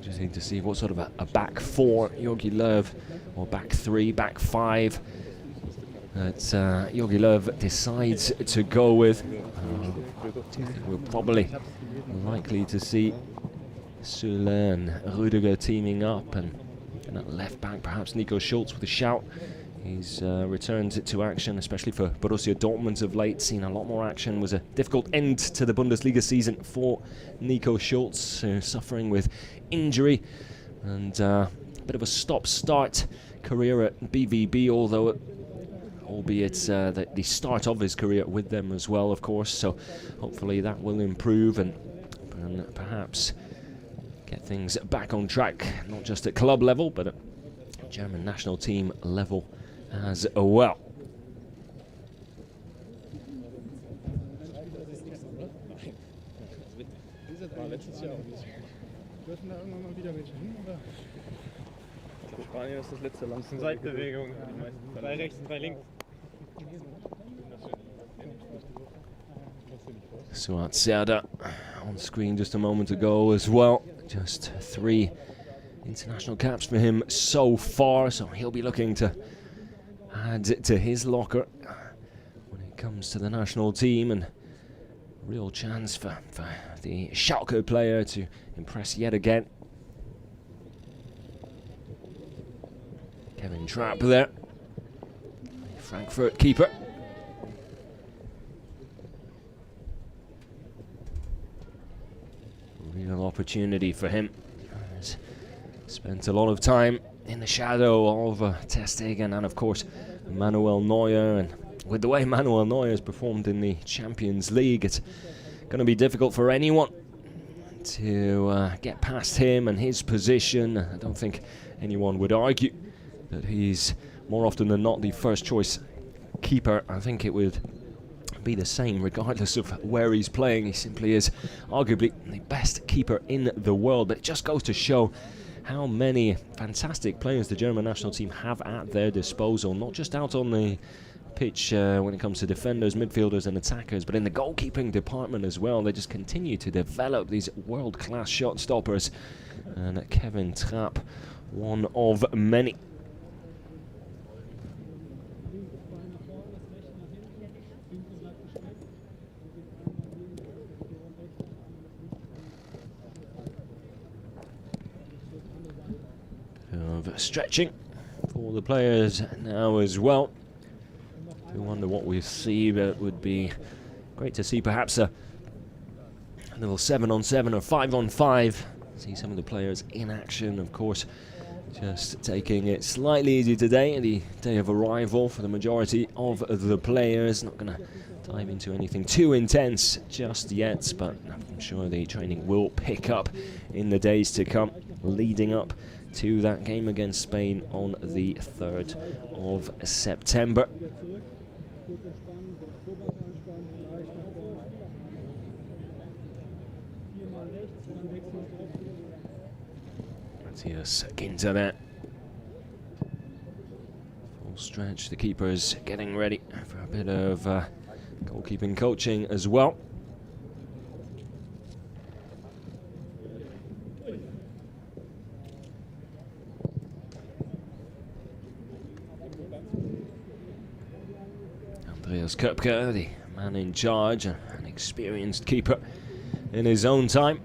Interesting to see what sort of a back four Joachim Löw, or back three, back five, that Joachim Löw decides to go with. We're probably likely to see Süle and Rüdiger teaming up, and at left back perhaps Nico Schulz with a shout. He's returned to action, especially for Borussia Dortmund of late. Seen a lot more action. Was a difficult end to the Bundesliga season for Nico Schulz, suffering with injury and a bit of a stop-start career at BVB, albeit the start of his career with them as well, of course. So hopefully that will improve and perhaps get things back on track, not just at club level, but at German national team level as well. Spanien ist das letzte Land. Das ist eine Seitbewegung. Drei rechts und drei links. Suat Serdar on screen just a moment ago as well. Just 3 international caps for him so far, so he'll be looking to add to his locker when it comes to the national team, and real chance for the Schalke player to impress yet again. Kevin Trapp there, Frankfurt keeper. Real opportunity for him. He's spent a lot of time in the shadow of Ter Stegen and of course Manuel Neuer, and with the way Manuel Neuer has performed in the Champions League, it's going to be difficult for anyone to get past him and his position. I don't think anyone would argue that he's more often than not the first choice keeper. I think it would be the same regardless of where he's playing. He simply is arguably the best keeper in the world, but it just goes to show how many fantastic players the German national team have at their disposal, not just out on the pitch when it comes to defenders, midfielders and attackers, but in the goalkeeping department as well. They just continue to develop these world-class shot stoppers, and Kevin Trapp, one of many. Of stretching for the players now as well. I wonder what we see, but it would be great to see perhaps a little 7-on-7 or 5-on-5. See some of the players in action, of course. Just taking it slightly easy today, the day of arrival for the majority of the players. Not going to dive into anything too intense just yet, but I'm sure the training will pick up in the days to come, leading up to that game against Spain on the 3rd of September. Matthias Ginter there. Full stretch, the keeper's getting ready for a bit of goalkeeping coaching as well. Andreas Köpke, the man in charge, an experienced keeper in his own time.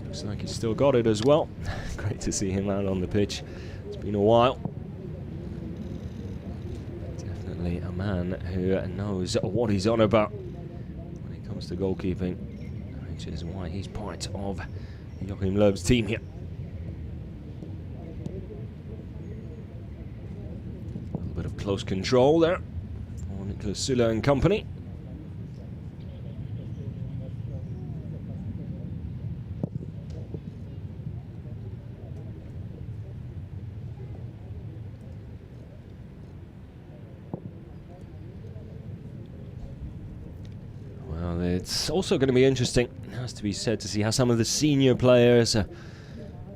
Looks like he's still got it as well. Great to see him out on the pitch. It's been a while. Definitely a man who knows what he's on about to goalkeeping, which is why he's part of Joachim Löw's team here. A little bit of close control there for Niklas Süle and company. It's also going to be interesting, it has to be said, to see how some of the senior players are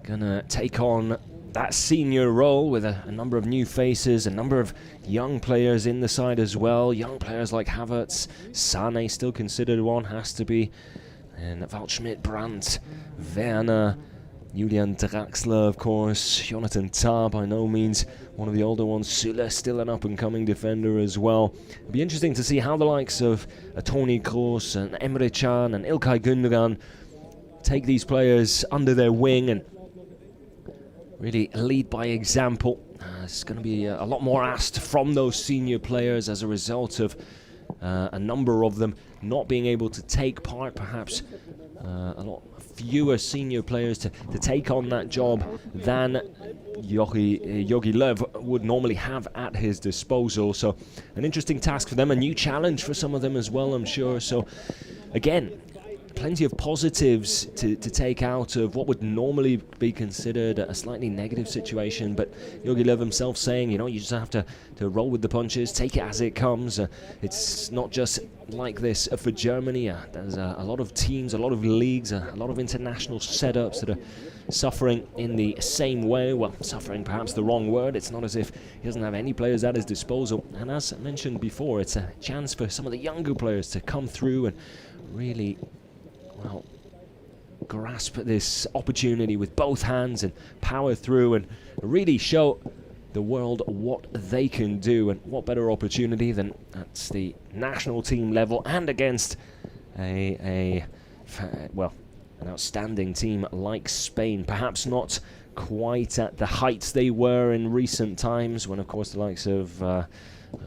going to take on that senior role with a number of new faces, a number of young players in the side as well. Young players like Havertz, Sane still considered one, has to be, and Waldschmidt, Brandt, Werner, Julian Draxler, of course, Jonathan Tah, by no means one of the older ones, Süle, still an up-and-coming defender as well. It'll be interesting to see how the likes of Toni Kroos and Emre Can and İlkay Gündoğan take these players under their wing and really lead by example. It's going to be a lot more asked from those senior players as a result of a number of them not being able to take part, perhaps a lot fewer senior players to take on that job than Joachim Löw would normally have at his disposal. So an interesting task for them, a new challenge for some of them as well, I'm sure. So again, plenty of positives to take out of what would normally be considered a slightly negative situation, but Jogi Löw himself saying, you know, you just have to roll with the punches, take it as it comes. It's not just like this for Germany. There's a lot of teams, a lot of leagues, a lot of international setups that are suffering in the same way. Well, suffering perhaps the wrong word. It's not as if he doesn't have any players at his disposal, and as mentioned before, it's a chance for some of the younger players to come through and really, well, grasp this opportunity with both hands and power through and really show the world what they can do. And what better opportunity than at the national team level and against an outstanding team like Spain. Perhaps not quite at the heights they were in recent times, when of course the likes of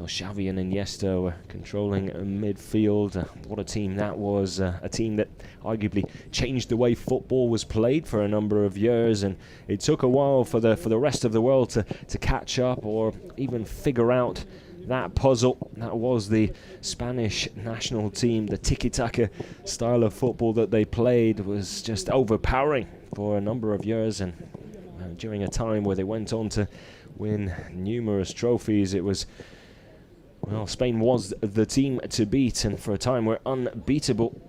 Xavi and Iniesta were controlling midfield. What a team that was. A team that arguably changed the way football was played for a number of years, and it took a while for the rest of the world to catch up or even figure out that puzzle that was the Spanish national team. The tiki-taka style of football that they played was just overpowering for a number of years, and during a time where they went on to win numerous trophies, it was, well, Spain was the team to beat, and for a time were unbeatable.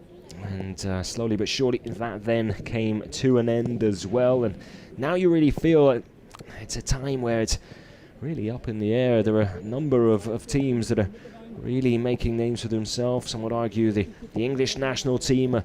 And slowly but surely that then came to an end as well, and now you really feel it's a time where it's really up in the air. There are a number of teams that are really making names for themselves. Some would argue the English national team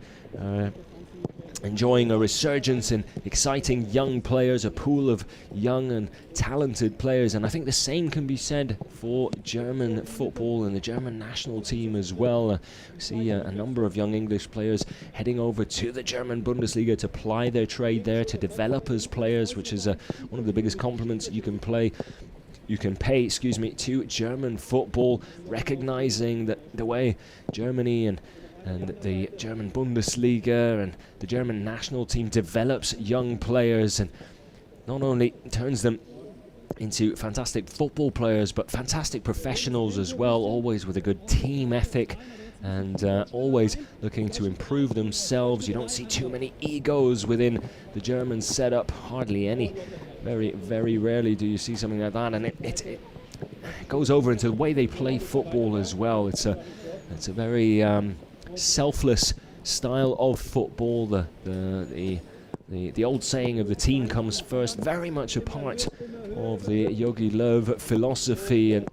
enjoying a resurgence in exciting young players, a pool of young and talented players, and I think the same can be said for German football and the German national team as well. We see a number of young English players heading over to the German Bundesliga to ply their trade there, to develop as players, which is one of the biggest compliments you can pay to German football, recognizing that the way Germany and the German Bundesliga and the German national team develops young players and not only turns them into fantastic football players but fantastic professionals as well, always with a good team ethic and always looking to improve themselves. You don't see too many egos within the German setup, hardly any. Very, very rarely do you see something like that, and it goes over into the way they play football as well. It's a very selfless style of football. The old saying of the team comes first, very much a part of the Jogi Löw philosophy, and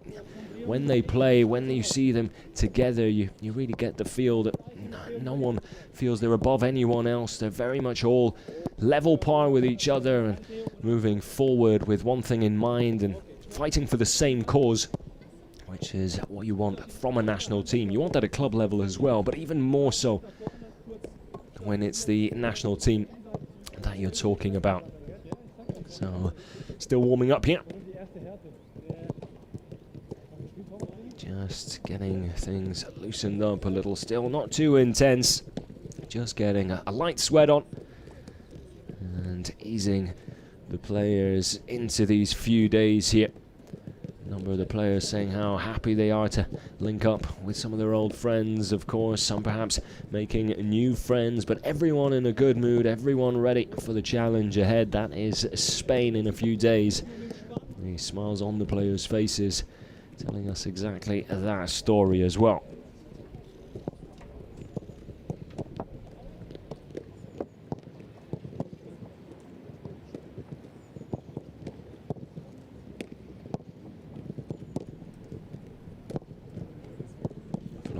when they play, when you see them together, you really get the feel that no one feels they're above anyone else. They're very much all level par with each other and moving forward with one thing in mind and fighting for the same cause, which is what you want from a national team. You want that at club level as well, but even more so when it's the national team that you're talking about. So, still warming up here. Just getting things loosened up a little still, not too intense. Just getting a light sweat on and easing the players into these few days here. A number of the players saying how happy they are to link up with some of their old friends, of course, some perhaps making new friends, but everyone in a good mood, everyone ready for the challenge ahead. That is Spain in a few days. The smiles on the players' faces telling us exactly that story as well.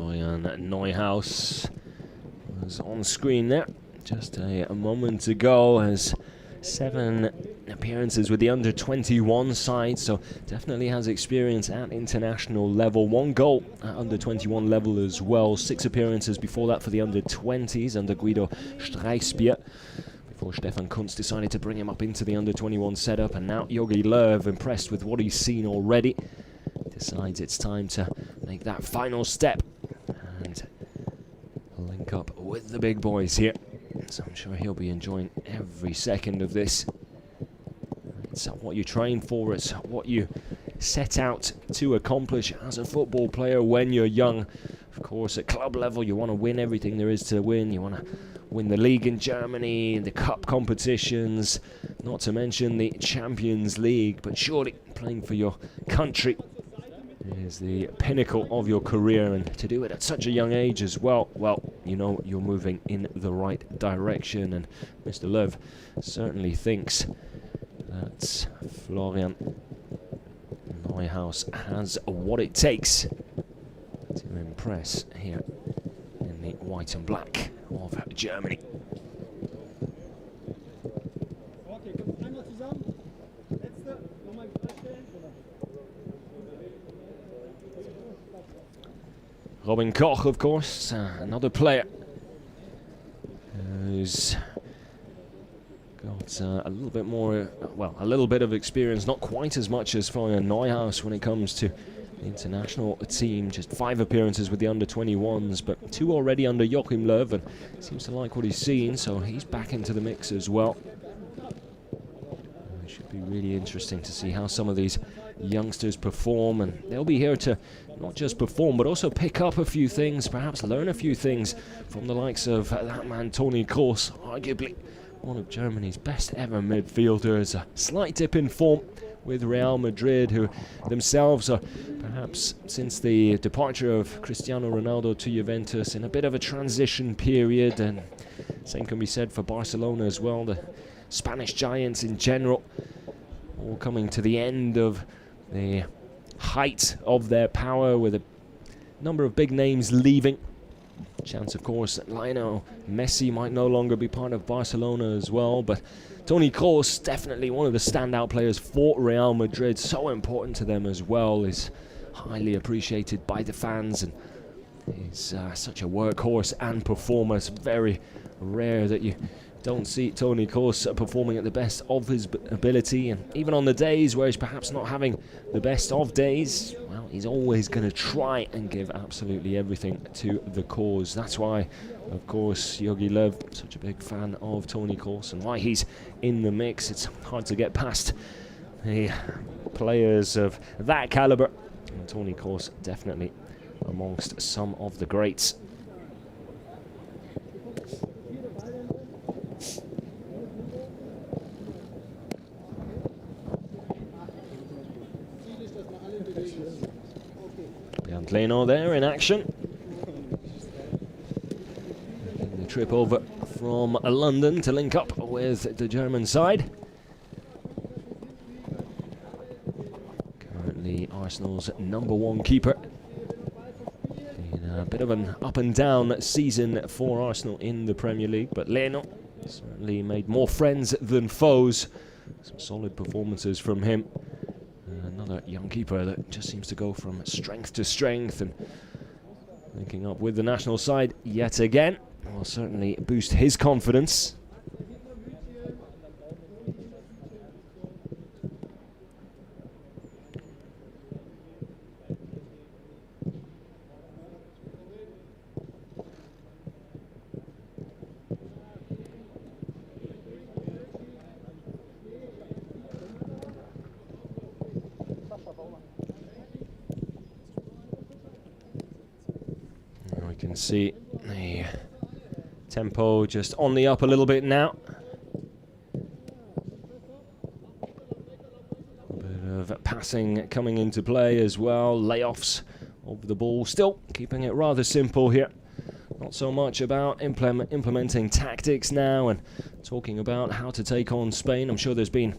Florian Neuhaus was on screen there just a moment ago, as 7 appearances with the under-21 side, so definitely has experience at international level. 1 goal at under-21 level as well. 6 appearances before that for the under-20s under Guido Streichspier, before Stefan Kunz decided to bring him up into the under-21 setup. And now Jogi Löw, impressed with what he's seen already, decides it's time to make that final step and link up with the big boys here. So I'm sure he'll be enjoying every second of this. It's what you train for, it's what you set out to accomplish as a football player when you're young. Of course, at club level, you want to win everything there is to win. You want to win the league in Germany, the cup competitions, not to mention the Champions League. But surely playing for your country is the pinnacle of your career, and to do it at such a young age as well, you know you're moving in the right direction. And Mr. Löw certainly thinks that Florian Neuhaus has what it takes to impress here in the white and black of Germany. Robin Koch, of course, another player who's got a little bit more, well, a little bit of experience, not quite as much as Florian Neuhaus when it comes to the international team. Just 5 appearances with the under-21s, but 2 already under Joachim Löw, and seems to like what he's seen, so he's back into the mix as well. It should be really interesting to see how some of these youngsters perform, and they'll be here to not just perform but also pick up a few things, perhaps learn a few things from the likes of that man Toni Kroos, arguably one of Germany's best ever midfielders. A slight dip in form with Real Madrid, who themselves are perhaps, since the departure of Cristiano Ronaldo to Juventus, in a bit of a transition period, and same can be said for Barcelona as well. The Spanish giants in general all coming to the end of the height of their power, with a number of big names leaving. Chance, of course, that Lionel Messi might no longer be part of Barcelona as well, but Toni Kroos, definitely one of the standout players for Real Madrid, so important to them as well, is highly appreciated by the fans, and he's such a workhorse and performer. It's very rare that you don't see Toni Kroos performing at the best of his ability, and even on the days where he's perhaps not having the best of days, well, he's always going to try and give absolutely everything to the cause. That's why, of course, Jogi Löw, such a big fan of Toni Kroos, and why he's in the mix. It's hard to get past the players of that caliber, and Toni Kroos definitely amongst some of the greats. Bernd Leno there in action. Making the trip over from London to link up with the German side. Currently Arsenal's #1 keeper. In a bit of an up and down season for Arsenal in the Premier League, but Leno certainly made more friends than foes. Some solid performances from him. Another young keeper that just seems to go from strength to strength, and linking up with the national side yet again will certainly boost his confidence. We can see the tempo just on the up a little bit now. A bit of passing coming into play as well, layoffs of the ball, still keeping it rather simple here. Not so much about implementing tactics now and talking about how to take on Spain. I'm sure there's been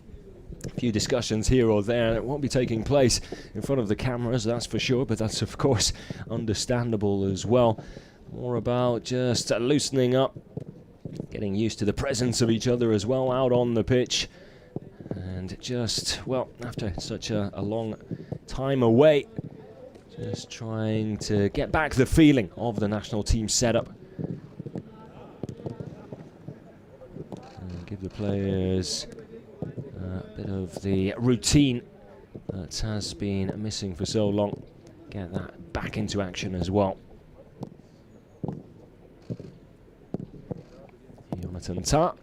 a few discussions here or there. It won't be taking place in front of the cameras, that's for sure, but that's of course understandable as well. More about just loosening up, getting used to the presence of each other as well out on the pitch. And just, well, after such a long time away, just trying to get back the feeling of the national team setup. And give the players a bit of the routine that has been missing for so long. Get that back into action as well. Jonathan Tah.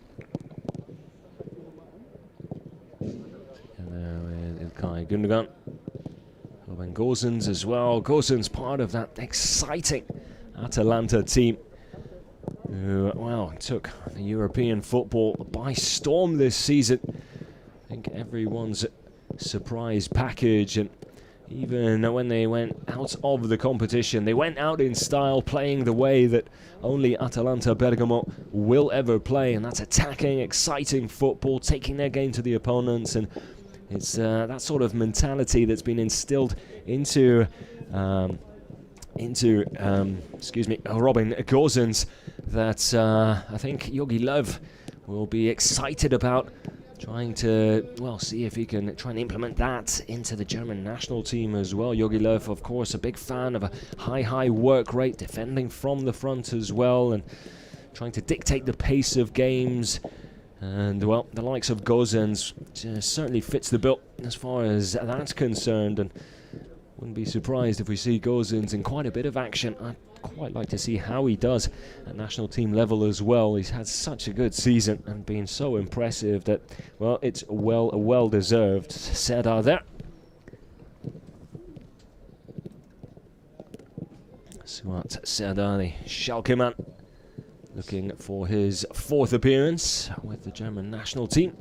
And there with Ilkay Gundogan. Robin Gosens as well. Gosens part of that exciting Atalanta team who, well, took the European football by storm this season. I think everyone's surprise package, and even when they went out of the competition, they went out in style, playing the way that only Atalanta Bergamo will ever play, and that's attacking, exciting football, taking their game to the opponents. And it's that sort of mentality that's been instilled into Robin Gosens that I think Jogi Löw will be excited about, trying to, well, see if he can try and implement that into the German national team as well. Jogi Löw, of course, a big fan of a high work rate, defending from the front as well, and trying to dictate the pace of games. And, well, the likes of Gosens certainly fits the bill as far as that's concerned, and wouldn't be surprised if we see Gosens in quite a bit of action. I'd quite like to see how he does at national team level as well. He's had such a good season and been so impressive that, well, it's well deserved. Serdar there. Suat Serdar, the Schalke man, looking for his 4th appearance with the German national team.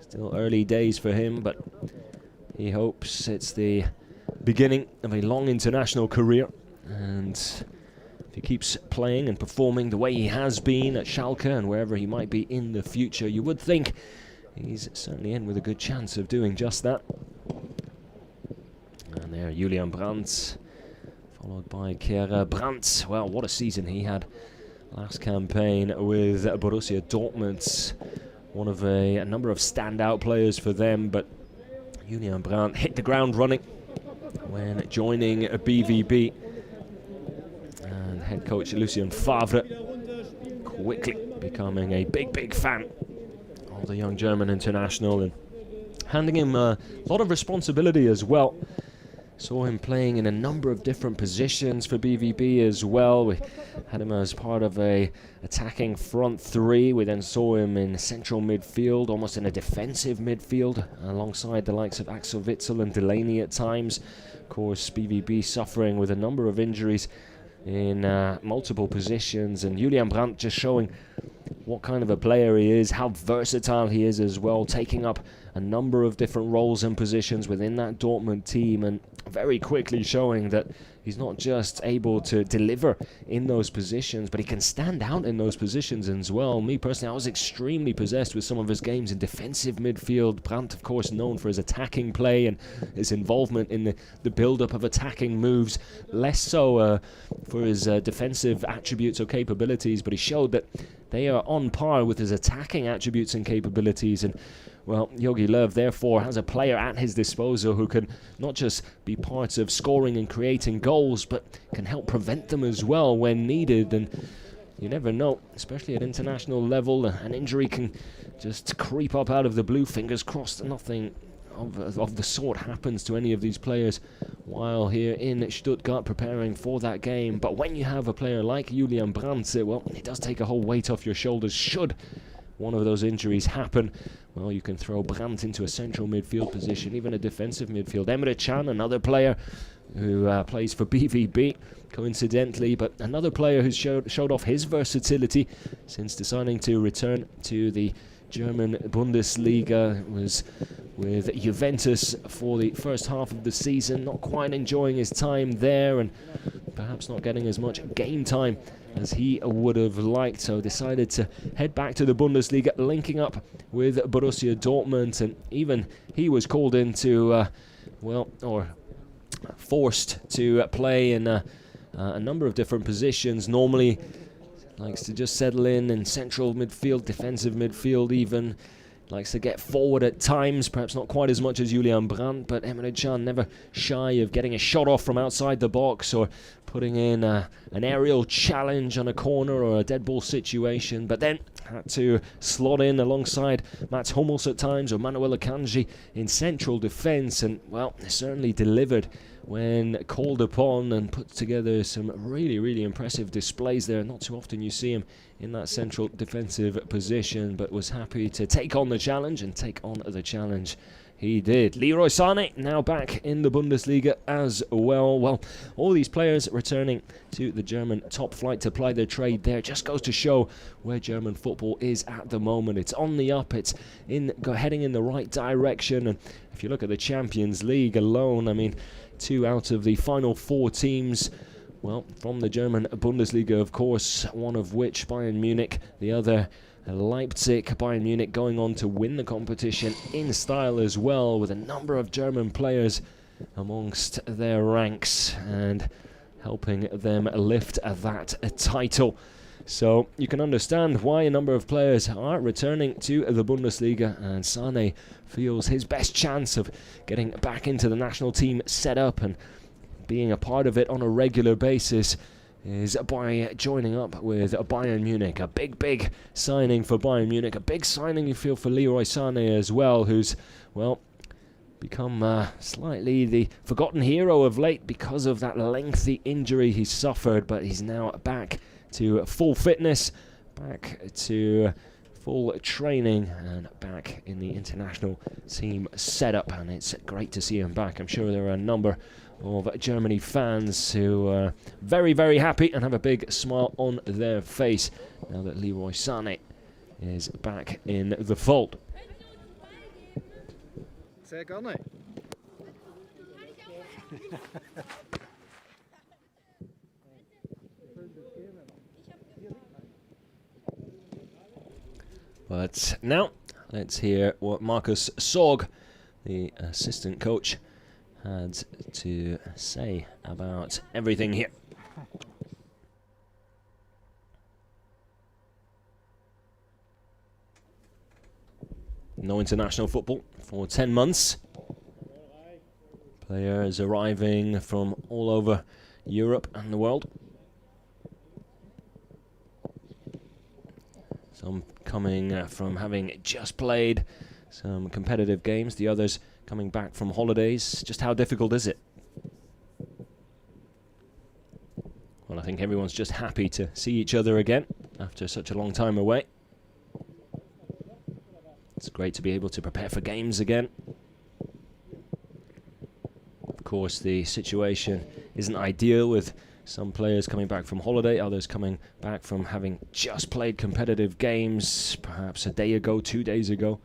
Still early days for him, but he hopes it's the beginning of a long international career. And if he keeps playing and performing the way he has been at Schalke and wherever he might be in the future, you would think he's certainly in with a good chance of doing just that. And there, Julian Brandt, followed by Kehrer Brandt. Well, what a season he had last campaign with Borussia Dortmund. One of a number of standout players for them, but Julian Brandt hit the ground running when joining a BVB. And head coach Lucien Favre quickly becoming a big fan of the young German international and handing him a lot of responsibility as well. Saw him playing in a number of different positions for BVB as well. We had him as part of a attacking front three. We then saw him in central midfield, almost in a defensive midfield, alongside the likes of Axel Witsel and Delaney at times. Of course, BVB suffering with a number of injuries in multiple positions, and Julian Brandt just showing what kind of a player he is, how versatile he is as well, taking up a number of different roles and positions within that Dortmund team, and very quickly showing that he's not just able to deliver in those positions, but he can stand out in those positions as well. Me personally, I was extremely possessed with some of his games in defensive midfield. Brandt, of course, known for his attacking play and his involvement in the build-up of attacking moves, less so for his defensive attributes or capabilities, but he showed that they are on par with his attacking attributes and capabilities. And, well, Jogi Löw therefore has a player at his disposal who can not just be parts of scoring and creating goals, but can help prevent them as well when needed. And you never know, especially at international level, an injury can just creep up out of the blue. Fingers crossed nothing of the sort happens to any of these players while here in Stuttgart preparing for that game. But when you have a player like Julian Brandt, well, it does take a whole weight off your shoulders. Should one of those injuries happen, well, you can throw Brandt into a central midfield position, even a defensive midfield. Emre Can, another player who plays for BVB, coincidentally, but another player who's showed off his versatility since deciding to return to the German Bundesliga. Was with Juventus for the first half of the season, not quite enjoying his time there and perhaps not getting as much game time as he would have liked, so decided to head back to the Bundesliga, linking up with Borussia Dortmund, and even he was called into, or forced to play in a number of different positions. Normally likes to just settle in central midfield, defensive midfield even. Likes to get forward at times, perhaps not quite as much as Julian Brandt, but Emre Can never shy of getting a shot off from outside the box or putting in an aerial challenge on a corner or a dead ball situation, but then had to slot in alongside Mats Hummels at times or Manuel Akanji in central defence, and well, certainly delivered when called upon and put together some really, really impressive displays there. Not too often you see him in that central defensive position, but was happy to take on the challenge, and take on the challenge he did. Leroy Sané now back in the Bundesliga as well. Well, all these players returning to the German top flight to ply their trade there just goes to show where German football is at the moment. It's on the up, it's heading in the right direction, and if you look at the Champions League alone, I mean, 2 out of the final 4 teams, well, from the German Bundesliga, of course, one of which Bayern Munich, the other Leipzig. Bayern Munich going on to win the competition in style as well, with a number of German players amongst their ranks and helping them lift that title. So you can understand why a number of players are returning to the Bundesliga, and Sané feels his best chance of getting back into the national team setup and being a part of it on a regular basis is by joining up with Bayern Munich. A big signing for Bayern Munich, a big signing you feel for Leroy Sané as well, who's, well, become slightly the forgotten hero of late because of that lengthy injury he suffered, but he's now back to full fitness, back to full training, and back in the international team setup, and it's great to see him back. I'm sure there are a number of Germany fans who are very, very happy and have a big smile on their face now that Leroy Sané is back in the fold. Sehr gerne. But now, let's hear what Markus Sorg, the assistant coach, had to say about everything here. No international football for 10 months. Players arriving from all over Europe and the world. Some coming from having just played some competitive games, the others coming back from holidays. Just how difficult is it? Well, I think everyone's just happy to see each other again after such a long time away. It's great to be able to prepare for games again. Of course, the situation isn't ideal with some players coming back from holiday, others coming back from having just played competitive games, perhaps a day ago, 2 days ago.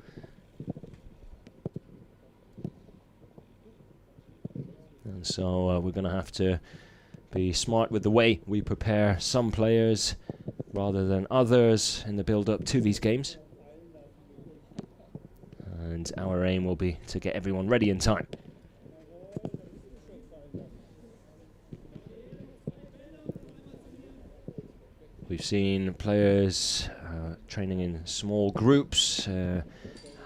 And so we're going to have to be smart with the way we prepare some players rather than others in the build-up to these games. And our aim will be to get everyone ready in time. We've seen players training in small groups.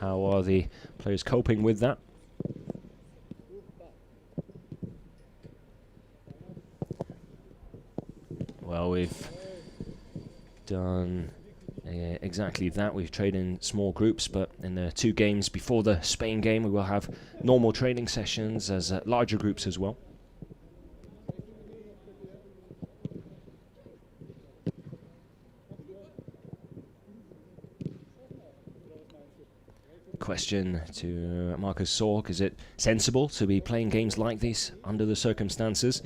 How are the players coping with that? Well, we've done exactly that. We've trained in small groups, but in the 2 games before the Spain game, we will have normal training sessions as larger groups as well. Question to Markus Sorg: is it sensible to be playing games like these under the circumstances?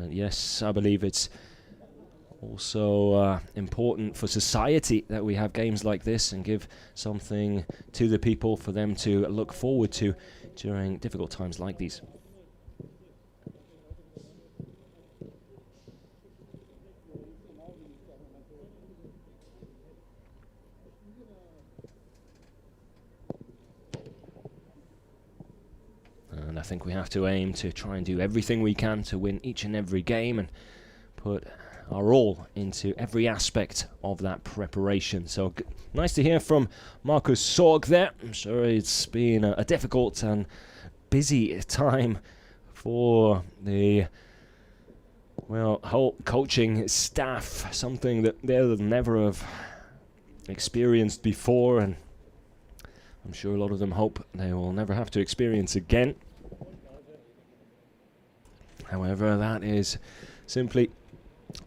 Yes, I believe it's also important for society that we have games like this and give something to the people for them to look forward to during difficult times like these. I think we have to aim to try and do everything we can to win each and every game and put our all into every aspect of that preparation. So nice to hear from Markus Sorg there. I'm sure it's been a difficult and busy time for the whole coaching staff, something that they'll never have experienced before, and I'm sure a lot of them hope they will never have to experience again. However, that is simply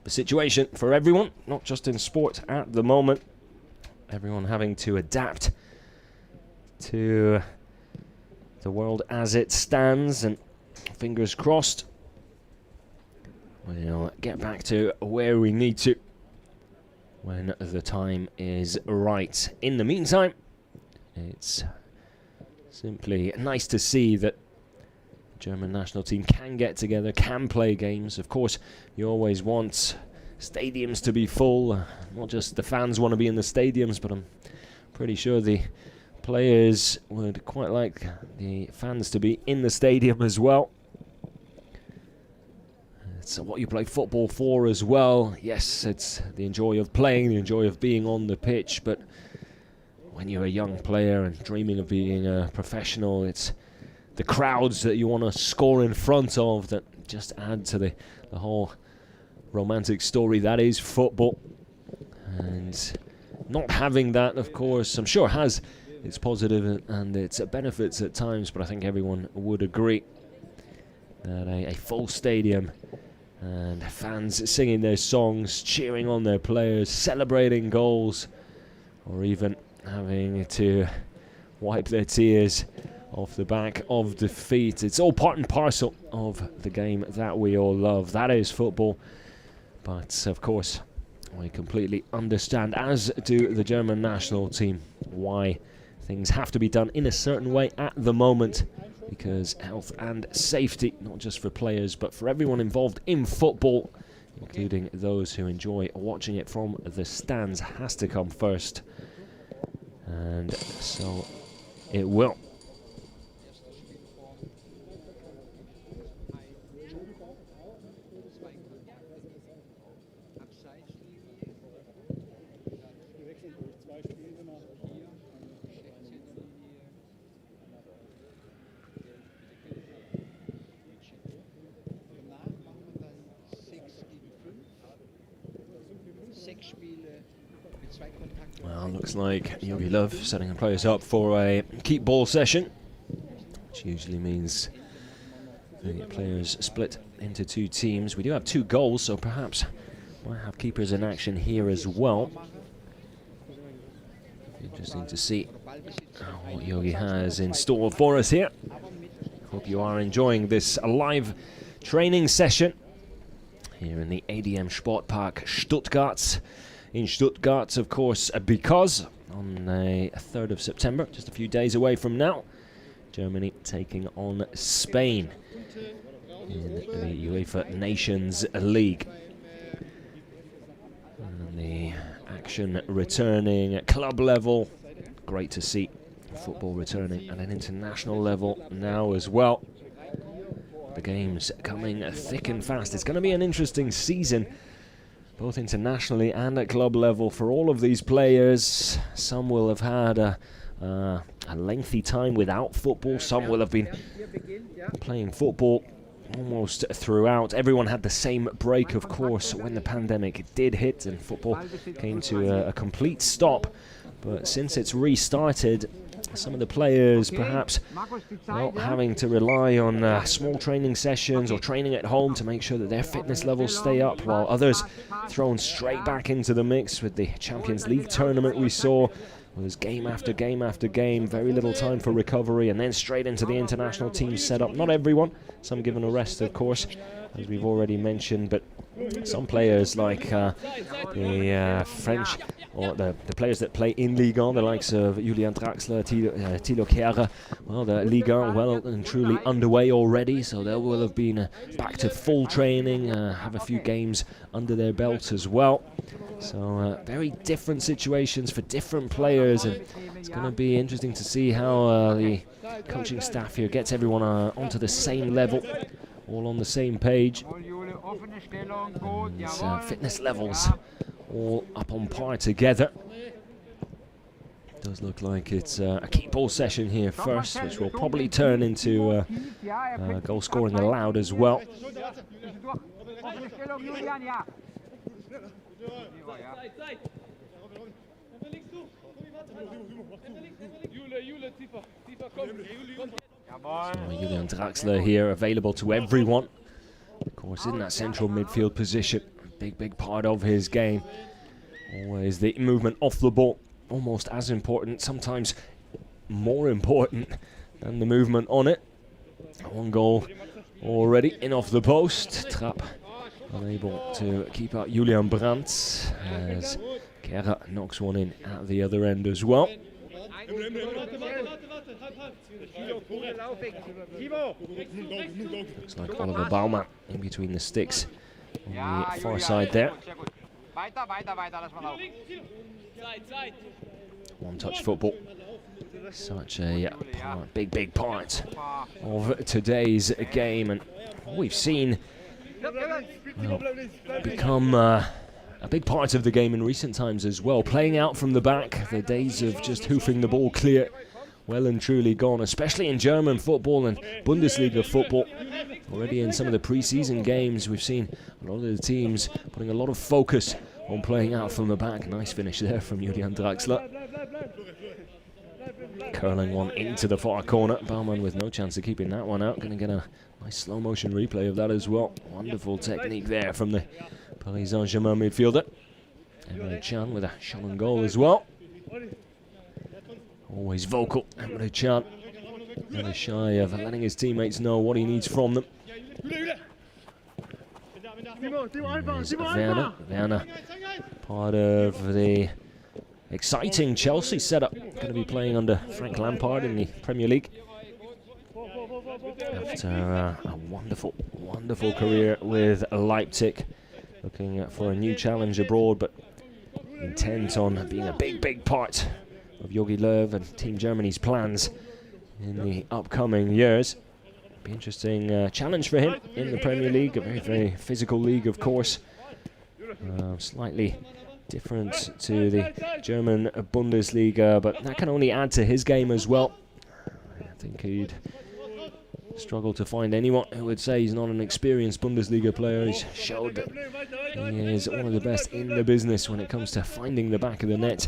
the situation for everyone, not just in sport at the moment. Everyone having to adapt to the world as it stands, and fingers crossed we'll get back to where we need to when the time is right. In the meantime, it's simply nice to see that the German national team can get together, can play games. Of course, you always want stadiums to be full. Not just the fans want to be in the stadiums, but I'm pretty sure the players would quite like the fans to be in the stadium as well. It's what you play football for as well. Yes, it's the joy of playing, the joy of being on the pitch, but when you're a young player and dreaming of being a professional, it's the crowds that you want to score in front of that just add to the whole romantic story that is football. And not having that, of course, I'm sure has its positive and its benefits at times, but I think everyone would agree that a full stadium and fans singing their songs, cheering on their players, celebrating goals, or even having to wipe their tears off the back of defeat. It's all part and parcel of the game that we all love. That is football. But of course, we completely understand, as do the German national team, why things have to be done in a certain way at the moment, because health and safety, not just for players, but for everyone involved in football, including those who enjoy watching it from the stands, has to come first. And so it will. Well, looks like Joachim Löw setting the players up for a keep ball session, which usually means the players split into two teams. We do have 2 goals, so perhaps might have keepers in action here as well. Interesting to see what Yogi has in store for us here. Hope you are enjoying this live training session here in the ADM Sportpark Stuttgart. In Stuttgart, of course, because on the 3rd of September, just a few days away from now, Germany taking on Spain in the UEFA Nations League. And the action returning at club level. Great to see football returning at an international level now as well. The games coming thick and fast. It's going to be an interesting season, both internationally and at club level, for all of these players. Some will have had a lengthy time without football. Some will have been playing football almost throughout. Everyone had the same break, of course, when the pandemic did hit and football came to a complete stop. But since it's restarted, some of the players perhaps having to rely on small training sessions or training at home to make sure that their fitness levels stay up, while others thrown straight back into the mix with the Champions League tournament we saw. It was game after game after game, very little time for recovery, and then straight into the international team setup. Not everyone, some given a rest, of course, as we've already mentioned, but some players like the French, or the players that play in Ligue 1, the likes of Julian Draxler, Thilo Kehrer, well, the Ligue 1 well and truly underway already, so they will have been back to full training, have a few games under their belt as well. So very different situations for different players, and it's going to be interesting to see how the coaching staff here gets everyone onto the same level, all on the same page. And fitness levels all up on par together. Does look like it's a keep ball session here first, which will probably turn into goal scoring allowed as well. So Julian Draxler here available to everyone. Of course, in that central midfield position, big part of his game. Always the movement off the ball, almost as important, sometimes more important than the movement on it. One goal already in off the post. Trapp unable to keep out Julian Brandt as Kera knocks one in at the other end as well. Looks like Oliver Baumann in between the sticks on the far side there. One-touch football. Such a big part of today's game, and we've seen become a big part of the game in recent times as well. Playing out from the back, the days of just hoofing the ball clear, well and truly gone, especially in German football and Bundesliga football. Already in some of the pre-season games, we've seen a lot of the teams putting a lot of focus on playing out from the back. Nice finish there from Julian Draxler. Curling one into the far corner. Baumann with no chance of keeping that one out. Going to get a nice slow motion replay of that as well. Wonderful technique there from the Paris Saint-Germain midfielder. Emre Can with a shot on goal as well. Always vocal, Emre Can. Never shy of letting his teammates know what he needs from them. Werner. Werner, part of the exciting Chelsea setup. Going to be playing under Frank Lampard in the Premier League. After a wonderful career with Leipzig. Looking for a new challenge abroad, but intent on being a big part of Jogi Löw and Team Germany's plans in the upcoming years. Be interesting challenge for him in the Premier League, a very physical league, of course. Slightly different to the German Bundesliga, but that can only add to his game as well. I think he'd struggle to find anyone who would say he's not an experienced Bundesliga player. He's showed that he is one of the best in the business when it comes to finding the back of the net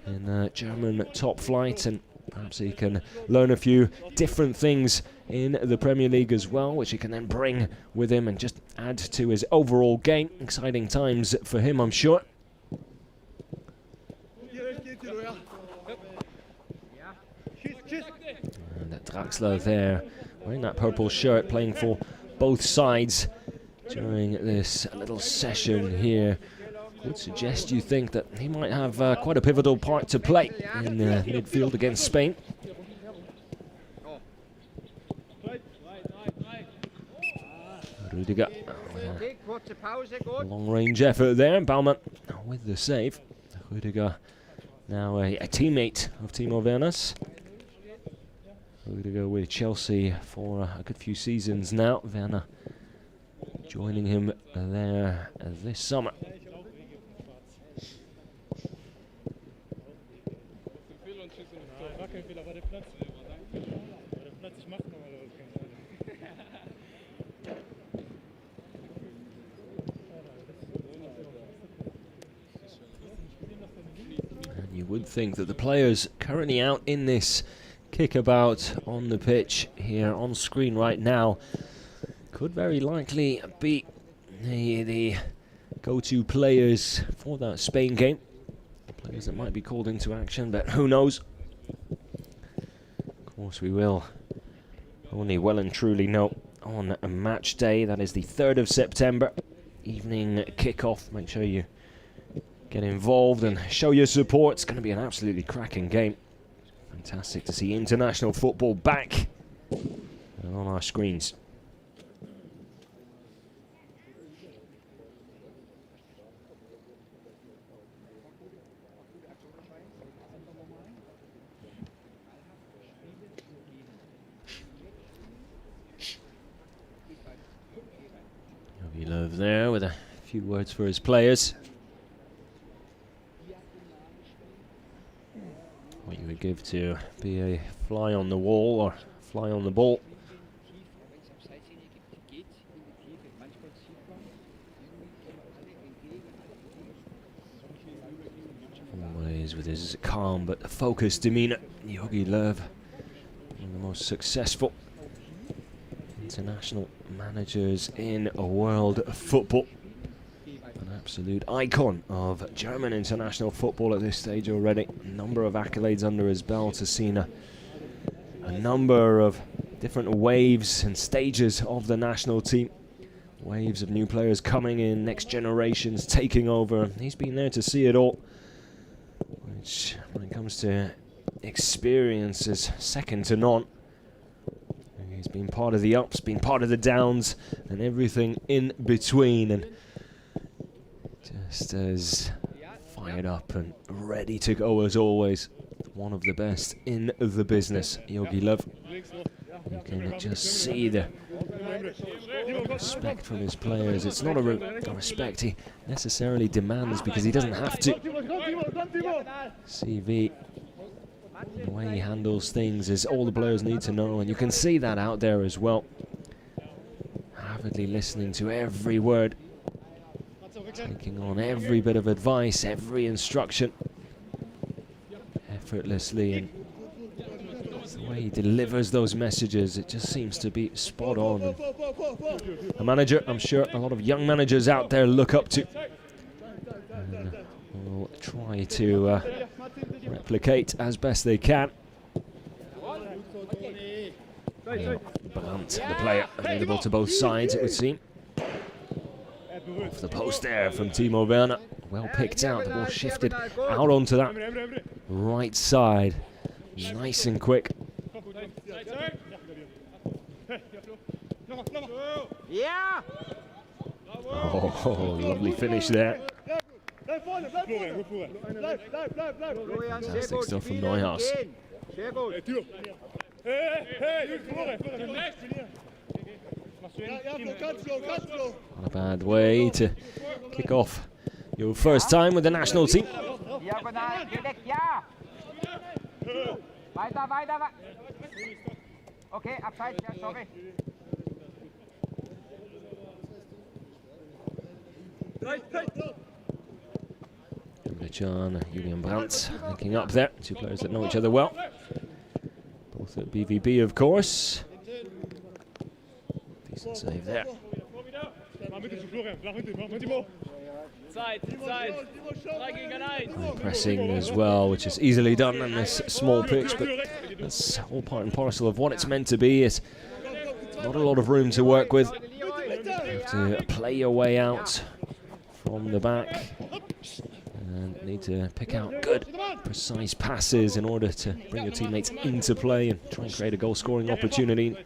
in German top flight, and perhaps he can learn a few different things in the Premier League as well, which he can then bring with him and just add to his overall game. Exciting times for him, I'm sure. And Draxler there, wearing that purple shirt, playing for both sides during this little session here. Would suggest you think that he might have quite a pivotal part to play in midfield against Spain. Rüdiger, long-range effort there. Baumann with the save. Rüdiger now a teammate of Timo Werner's. Rüdiger with Chelsea for a good few seasons now. Werner joining him there this summer. And you would think that the players currently out in this kickabout on the pitch here on screen right now could very likely be the go-to players for that Spain game. Players that might be called into action, but who knows? Of course we will only well and truly know on a match day. That is the 3rd of September. Evening kickoff. Make sure you get involved and show your support. It's going to be an absolutely cracking game. Fantastic to see international football back on our screens. Löw there with a few words for his players. What you would give to be a fly on the wall or fly on the ball. Always with his calm but focused demeanour, Jogi Löw, one of the most successful international managers in world football. An absolute icon of German international football at this stage already. A number of accolades under his belt, has seen a number of different waves and stages of the national team. Waves of new players coming in, next generations taking over. He's been there to see it all, which when it comes to experience is second to none. He's been part of the ups, been part of the downs, and everything in between, and just as fired up and ready to go as always. One of the best in the business, Jogi Löw. You can just see the respect from his players. It's not a respect he necessarily demands because he doesn't have to. CV, the way he handles things is all the players need to know, and you can see that out there as well. Avidly listening to every word, taking on every bit of advice, every instruction, effortlessly, and the way he delivers those messages, it just seems to be spot on. A manager I'm sure a lot of young managers out there look up to, and will try to replicate as best they can. Brandt, the player, available to both sides, it would seem. Off the post there from Timo Werner. Well picked out, the ball shifted out onto that right side. Nice and quick. Oh, lovely finish there. Fantastic stuff from Neuhaus. Not a bad way to kick off your first time with the national team. Deschamps, Julian Brandt linking up there. Two players that know each other well. Both at BVB, of course. Decent save there. High pressing as well, which is easily done on this small pitch, but that's all part and parcel of what it's meant to be. It's not a lot of room to work with. You have to play your way out from the back and need to pick out good, precise passes in order to bring your teammates into play and try and create a goal-scoring opportunity.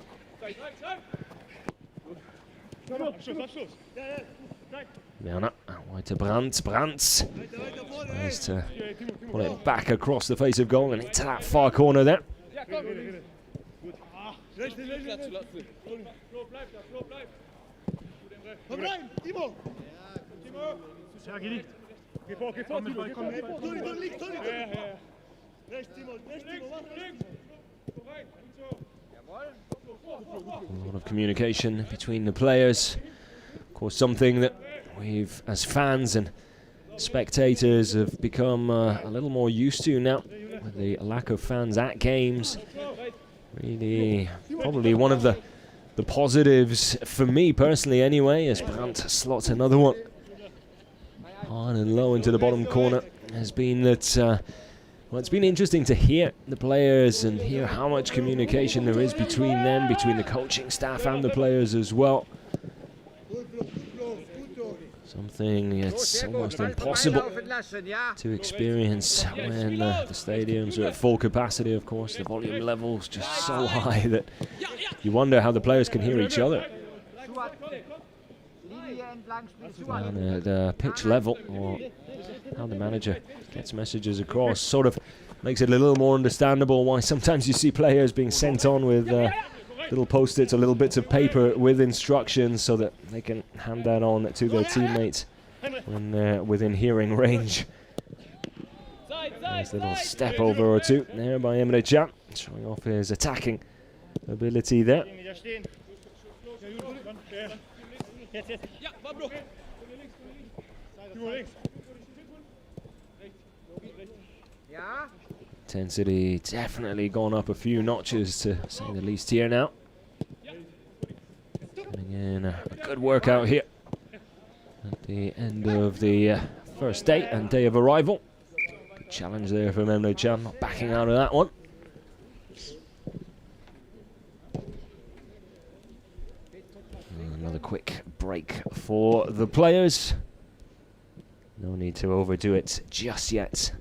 Werner, out wide to Brandt. Brandt tries to pull it back across the face of goal and into that far corner there. A lot of communication between the players. Of course, something that we've, as fans and spectators, have become a little more used to now, with the lack of fans at games. Really, probably one of the positives for me personally anyway, as Brandt slots another one hard and low into the bottom corner, has been that well, it's been interesting to hear the players and hear how much communication there is between them, between the coaching staff and the players as well. Something it's almost impossible to experience when the stadiums are at full capacity, of course. The volume level's just so high that you wonder how the players can hear each other. Down at pitch level, or how the manager gets messages across, sort of makes it a little more understandable why sometimes you see players being sent on with little post-its or little bits of paper with instructions so that they can hand that on to their teammates when they're within hearing range. Nice little step over or two there by Emre Can, showing off his attacking ability there. Intensity definitely gone up a few notches, to say the least, here now. Coming in a good workout here at the end of the first day and day of arrival. Good challenge there from Emre Can, not backing out of that one. Another quick break for the players. No need to overdo it just yet.